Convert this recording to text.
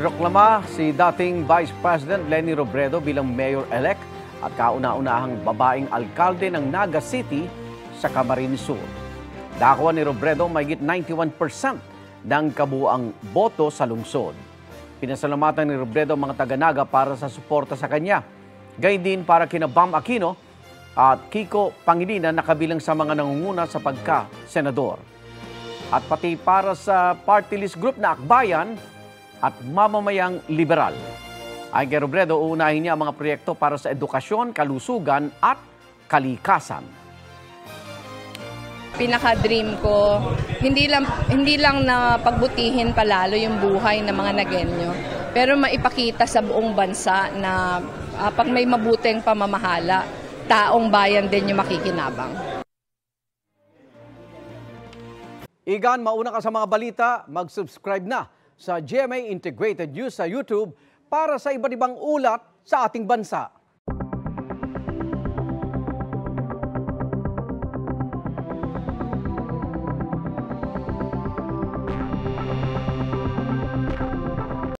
Proklama si dating Vice President Leni Robredo bilang Mayor-elect at kauna-unahang babaeng alkalde ng Naga City sa Camarines Sur. Dakawan ni Robredo mahigit 91% ng kabuuang boto sa lungsod. Pinasalamatan ni Robredo ang mga taga-Naga para sa suporta sa kanya. Gayun din para kina Bam Aquino at Kiko Pangilinan na kabilang sa mga nangunguna sa pagka-senador. At pati para sa party list group na Akbayan at mamamayang liberal. Ayon kay Robredo, uunahin niya ang mga proyekto para sa edukasyon, kalusugan at kalikasan. Pinaka-dream ko, hindi lang na pagbutihin palalo yung buhay ng mga Nagenyo, pero maipakita sa buong bansa na pag may mabuting pamamahala, taong bayan din yung makikinabang. Igan, mauna ka sa mga balita, mag-subscribe na sa GMA Integrated News sa YouTube para sa iba't ibang ulat sa ating bansa.